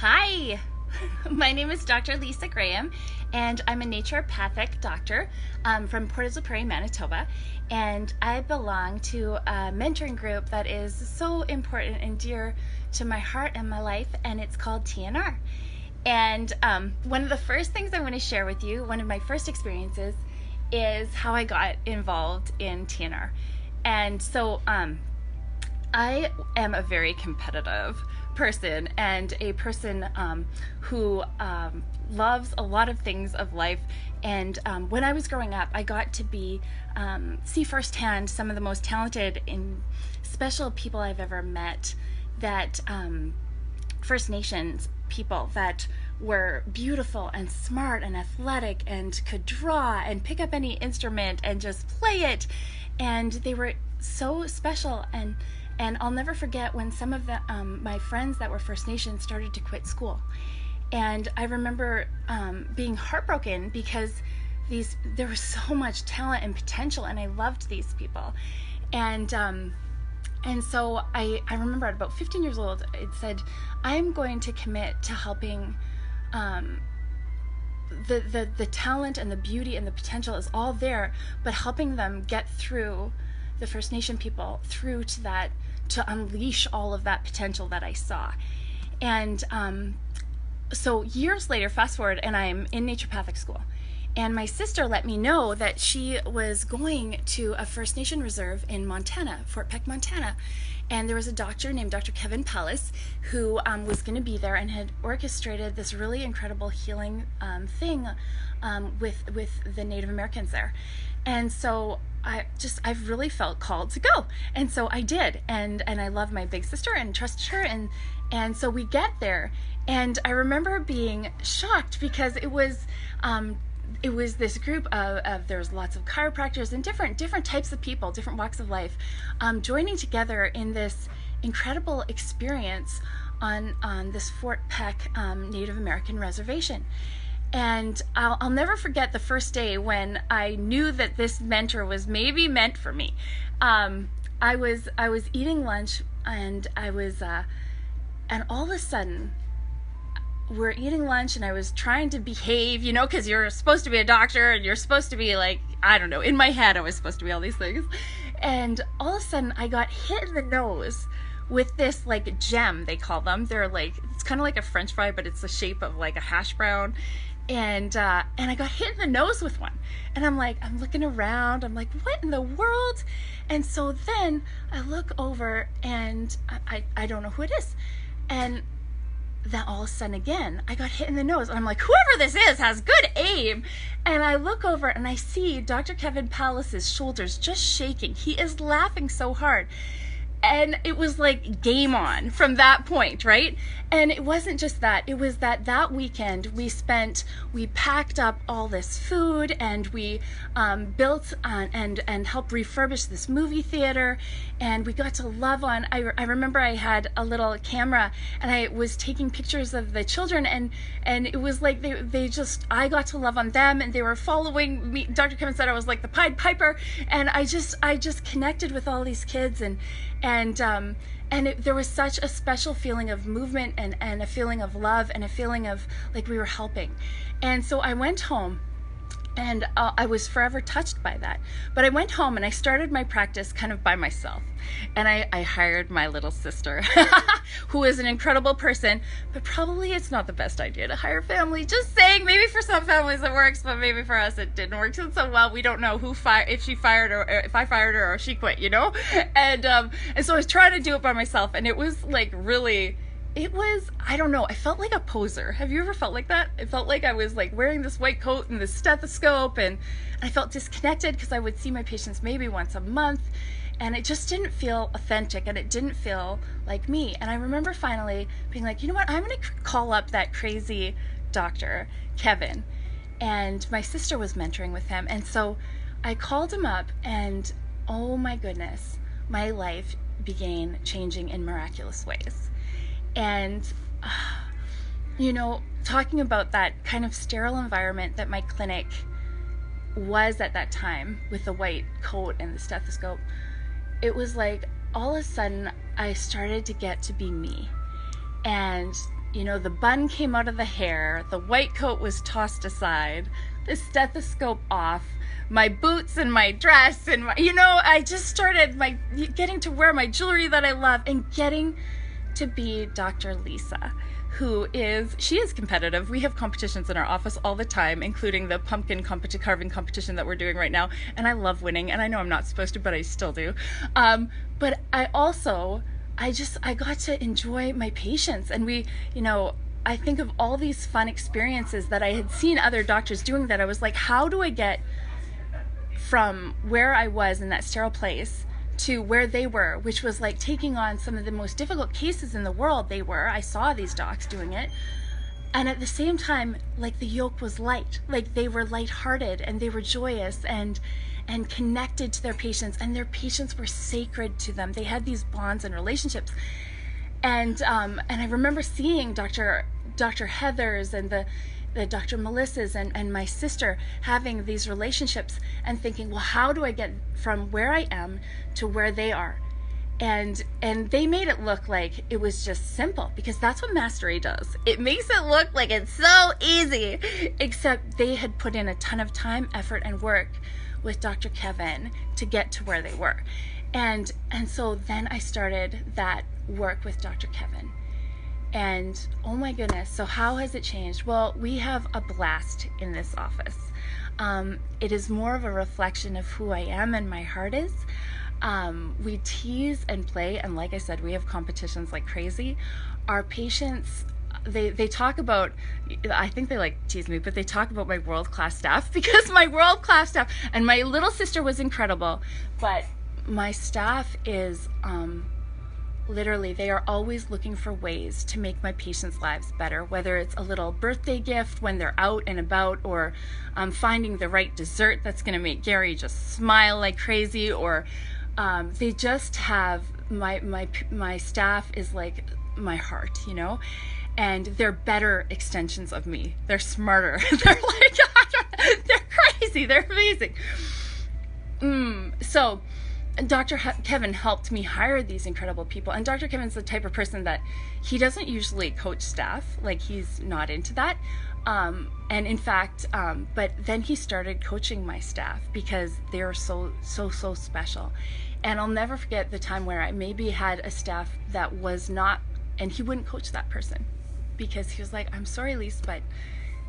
Hi, my name is Dr. Lisa Graham, and I'm a naturopathic doctor from Port of Prairie, Manitoba. And I belong to a mentoring group that is so important and dear to my heart and my life, and it's called TNR. And one of the first things I want to share with you, one of my first experiences, is how I got involved in TNR. And so I am a very competitive person and a person who loves a lot of things of life. And when I was growing up, I got to see firsthand some of the most talented and special people I've ever met, that First Nations people that were beautiful and smart and athletic and could draw and pick up any instrument and just play it. And they were so special. And I'll never forget when some of my friends that were First Nations started to quit school. And I remember being heartbroken because there was so much talent and potential, and I loved these people. And so I remember at about 15 years old, it said, I'm going to commit to helping the talent and the beauty and the potential is all there, but helping them get through, the First Nation people, through to that, to unleash all of that potential that I saw. And so years later, fast forward, and I'm in naturopathic school. And my sister let me know that she was going to a First Nation reserve in Montana, Fort Peck, Montana. And there was a doctor named Dr. Kevin Pellis who was going to be there and had orchestrated this really incredible healing thing with the Native Americans there. And so I really felt called to go. And so I did. And I love my big sister and trusted her. And so we get there. And I remember being shocked because it was this group of there was lots of chiropractors and different types of people, different walks of life, joining together in this incredible experience on this Fort Peck Native American reservation. And I'll never forget the first day when I knew that this mentor was maybe meant for me. I was eating lunch, and and all of a sudden, we're eating lunch, and I was trying to behave, because you're supposed to be a doctor and you're supposed to be like, I don't know, in my head I was supposed to be all these things. And all of a sudden I got hit in the nose with this like gem, they call them. They're like, it's kind of like a French fry, but it's the shape of like a hash brown. And I got hit in the nose with one. And I'm looking around, I'm like, what in the world? And so then I look over, and I don't know who it is. And then all of a sudden again, I got hit in the nose, and I'm like, whoever this is has good aim. And I look over and I see Dr. Kevin Pellis's shoulders just shaking. He is laughing so hard. And it was like game on from that point, right? And it wasn't just that. It was that weekend we packed up all this food, and we built and helped refurbish this movie theater, and we got to love on. I remember I had a little camera, and I was taking pictures of the children, and it was like I got to love on them, and they were following me. Dr. Kevin said I was like the Pied Piper, and I just connected with all these kids, there was such a special feeling of movement and a feeling of love and a feeling of like we were helping. And so I went home, and I was forever touched by that. But I went home and I started my practice kind of by myself. And I hired my little sister, who is an incredible person, but probably it's not the best idea to hire family. Just saying, maybe for some families it works, but maybe for us it didn't work so well. We don't know if she fired her, if I fired her, or if she quit, And so I was trying to do it by myself, and it was like really. It was, I don't know, I felt like a poser. Have you ever felt like that? It felt like I was like wearing this white coat and this stethoscope, and I felt disconnected because I would see my patients maybe once a month, and it just didn't feel authentic, and it didn't feel like me. And I remember finally being like, you know what, I'm going to call up that crazy doctor, Kevin. And my sister was mentoring with him, and so I called him up, and oh my goodness, my life began changing in miraculous ways. And, talking about that kind of sterile environment that my clinic was at that time, with the white coat and the stethoscope, it was like all of a sudden I started to get to be me. And you know, the bun came out of the hair, the white coat was tossed aside, the stethoscope off, my boots and my dress and my, you know, I just started getting to wear my jewelry that I love and getting to be Dr. Lisa, she is competitive. We have competitions in our office all the time, including the pumpkin carving competition that we're doing right now. And I love winning, and I know I'm not supposed to, but I still do. But I got to enjoy my patients, and I think of all these fun experiences that I had seen other doctors doing that I was like, how do I get from where I was in that sterile place to where they were, which was like taking on some of the most difficult cases in the world. I saw these docs doing it. And at the same time, like the yoke was light, like they were lighthearted and they were joyous and connected to their patients, and their patients were sacred to them. They had these bonds and relationships. And I remember seeing Dr. Heather's and the Dr. Melissa's and my sister having these relationships and thinking, well, how do I get from where I am to where they are? And they made it look like it was just simple, because that's what Mastery does. It makes it look like it's so easy, except they had put in a ton of time, effort, and work with Dr. Kevin to get to where they were. And so then I started that work with Dr. Kevin. And oh my goodness, so how has it changed? Well, we have a blast in this office. It is more of a reflection of who I am and my heart is. We tease and play, and like I said, we have competitions like crazy. Our patients, they talk about, I think they like tease me, but they talk about my world-class staff, because my world-class staff, and my little sister was incredible, but my staff is, literally, they are always looking for ways to make my patients' lives better, whether it's a little birthday gift when they're out and about, or finding the right dessert that's going to make Gary just smile like crazy, or they just have, my staff is like my heart, you know, and they're better extensions of me. They're smarter. They're like, they're crazy. They're amazing. So Dr. Kevin helped me hire these incredible people. And Dr. Kevin's the type of person that he doesn't usually coach staff. Like, he's not into that. And in fact, but then he started coaching my staff because they're so special. And I'll never forget the time where I maybe had a staff that was not, and he wouldn't coach that person because he was like, I'm sorry, Lise, but,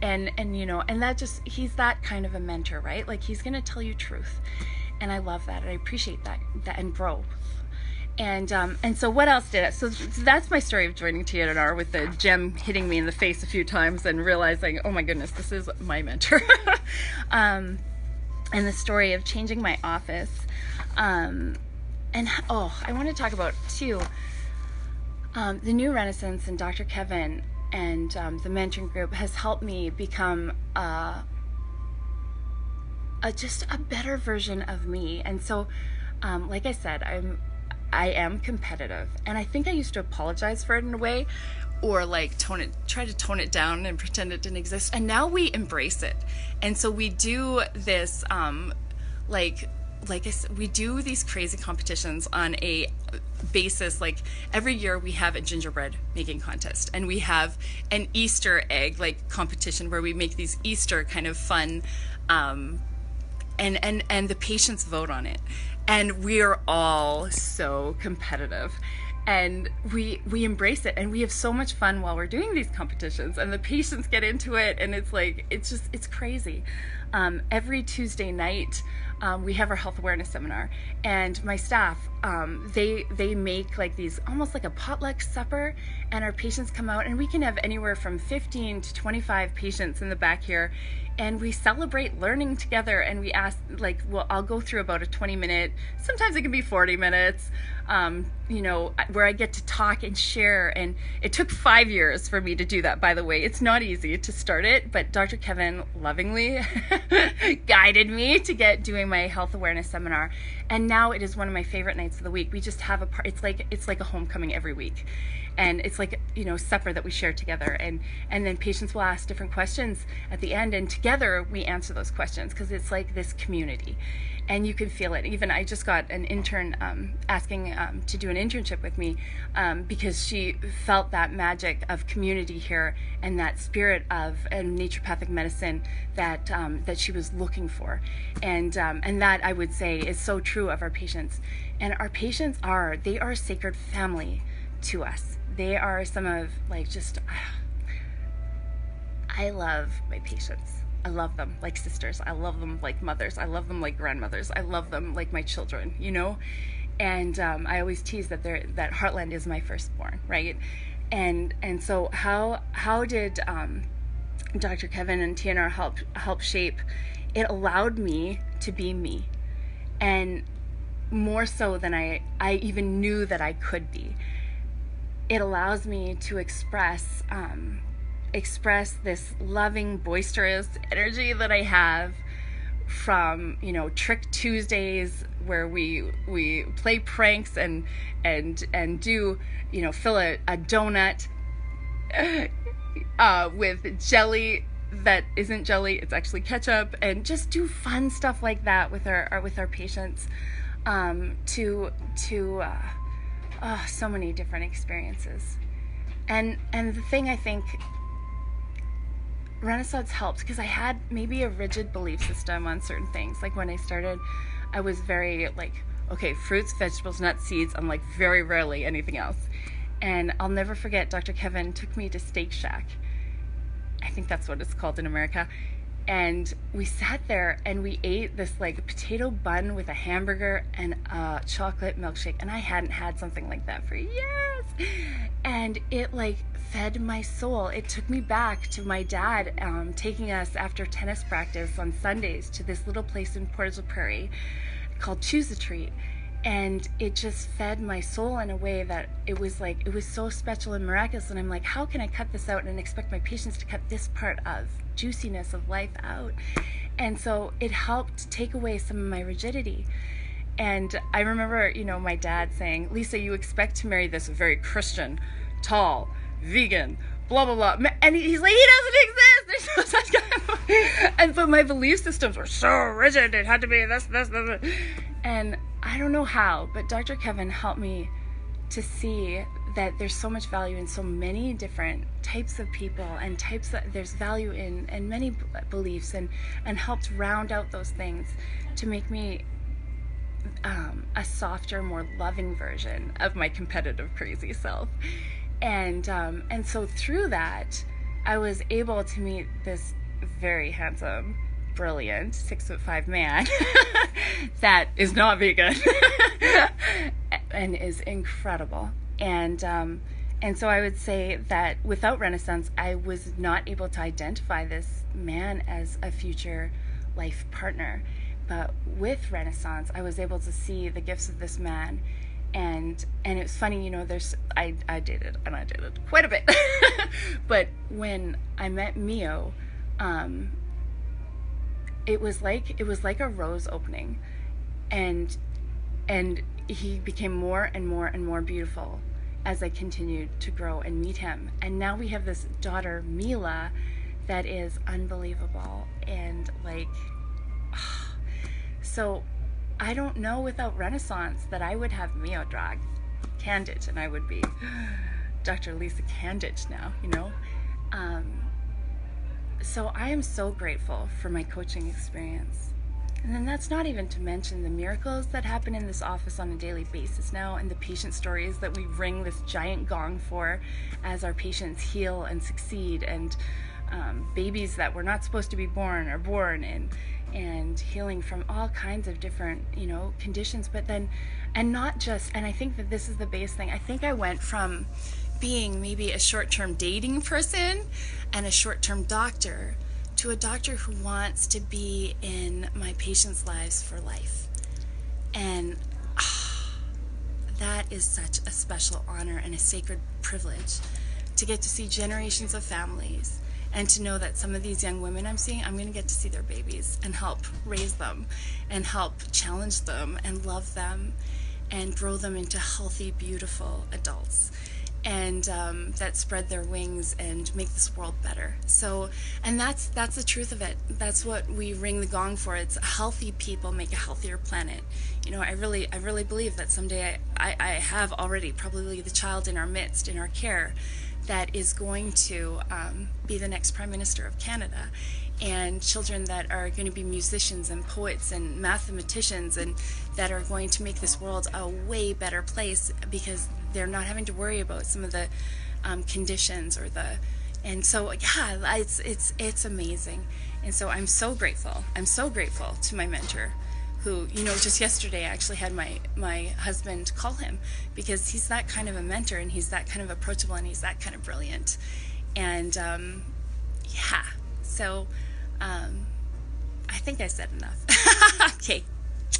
and that just, he's that kind of a mentor, right? Like, he's going to tell you truth. And I love that, and I appreciate that and growth. And so what else did it? So that's my story of joining TNR, with the gem hitting me in the face a few times and realizing, oh my goodness, this is my mentor. And the story of changing my office. I want to talk about too, the New Renaissance and Dr. Kevin and the mentoring group has helped me become just a better version of me. And so, like I said, I am competitive, and I think I used to apologize for it in a way, or like try to tone it down and pretend it didn't exist. And now we embrace it. And so we do this, like I said, we do these crazy competitions on a basis. Like, every year we have a gingerbread making contest, and we have an Easter egg like competition where we make these Easter kind of fun, and the patients vote on it. And we are all so competitive, and we embrace it, and we have so much fun while we're doing these competitions, and the patients get into it, and it's like, it's crazy. Every Tuesday night, we have our health awareness seminar, and my staff, they make like these, almost like a potluck supper, and our patients come out, and we can have anywhere from 15 to 25 patients in the back here, and we celebrate learning together. And we ask, like, well, I'll go through about a 20-minute, sometimes it can be 40 minutes, where I get to talk and share. And it took 5 years for me to do that, by the way. It's not easy to start it, but Dr. Kevin lovingly guided me to doing my health awareness seminar. And now it is one of my favorite nights of the week. We just have it's like a homecoming every week. and it's like, supper that we share together, and then patients will ask different questions at the end, and together we answer those questions, because it's like this community, and you can feel it. Even I just got an intern asking to do an internship with me, because she felt that magic of community here, and that spirit of naturopathic medicine that she was looking for, and that, I would say, is so true of our patients. And our patients are a sacred family to us. They are some of, like, just, I love my patients. I love them like sisters. I love them like mothers. I love them like grandmothers. I love them like my children, And I always tease that Heartland is my firstborn, right? And so how did Dr. Kevin and TNR help shape? It allowed me to be me, and more so than I even knew that I could be. It allows me to express this loving, boisterous energy that I have from, Trick Tuesdays, where we play pranks and do, fill a donut with jelly that isn't jelly, it's actually ketchup, and just do fun stuff like that with our patients, so many different experiences. And the thing, I think Renaissance helped, because I had maybe a rigid belief system on certain things. Like when I started, I was very like, okay, fruits, vegetables, nuts, seeds, unlike very rarely anything else. And I'll never forget, Dr. Kevin took me to Steak Shack. I think that's what it's called in America. And we sat there and we ate this like potato bun with a hamburger and a chocolate milkshake. And I hadn't had something like that for years. And it like fed my soul. It took me back to my dad taking us after tennis practice on Sundays to this little place in Portage la Prairie called Choose a Treat. And it just fed my soul in a way that it was so special and miraculous. And I'm like, how can I cut this out and expect my patients to cut this part of juiciness of life out? And so it helped take away some of my rigidity. And I remember, my dad saying, Lisa, you expect to marry this very Christian, tall, vegan, blah, blah, blah. And he's like, he doesn't exist. There's no such guy. But my belief systems were so rigid. It had to be this. And I don't know how, but Dr. Kevin helped me to see that there's so much value in so many different types of people, and there's value in many beliefs, and helped round out those things to make me a softer, more loving version of my competitive, crazy self. And so through that, I was able to meet this very handsome, brilliant 6'5" man that is not vegan and is incredible. And so I would say that without Renaissance, I was not able to identify this man as a future life partner. But with Renaissance, I was able to see the gifts of this man. And it was funny, I dated quite a bit. But when I met Mio, it was like a rose opening, and he became more and more and more beautiful as I continued to grow and meet him. And now we have this daughter, Mila, that is unbelievable. And so I don't know without Renaissance that I would have Mio drag Candid, and I would be Dr. Lisa Candid now, So I am so grateful for my coaching experience. And then that's not even to mention the miracles that happen in this office on a daily basis now, and the patient stories that we ring this giant gong for as our patients heal and succeed, and babies that were not supposed to be born are born, and healing from all kinds of different, conditions. But then, and I think that this is the base thing. I think I went from being maybe a short-term dating person and a short-term doctor to a doctor who wants to be in my patients' lives for life. And that is such a special honor and a sacred privilege to get to see generations of families, and to know that some of these young women I'm seeing, I'm going to get to see their babies and help raise them and help challenge them and love them and grow them into healthy, beautiful adults. and that spread their wings and make this world better. So, and that's the truth of it. That's what we ring the gong for. It's healthy people make a healthier planet. You know, I really believe that someday I have already probably the child in our midst, in our care, that is going to be the next Prime Minister of Canada, and children that are going to be musicians and poets and mathematicians, and that are going to make this world a way better place because they're not having to worry about some of the conditions or the, and so yeah, it's amazing. And so I'm so grateful to my mentor, who, you know, just yesterday I actually had my husband call him, because he's that kind of a mentor, and he's that kind of approachable, and he's that kind of brilliant. And yeah, so I think I said enough. Okay.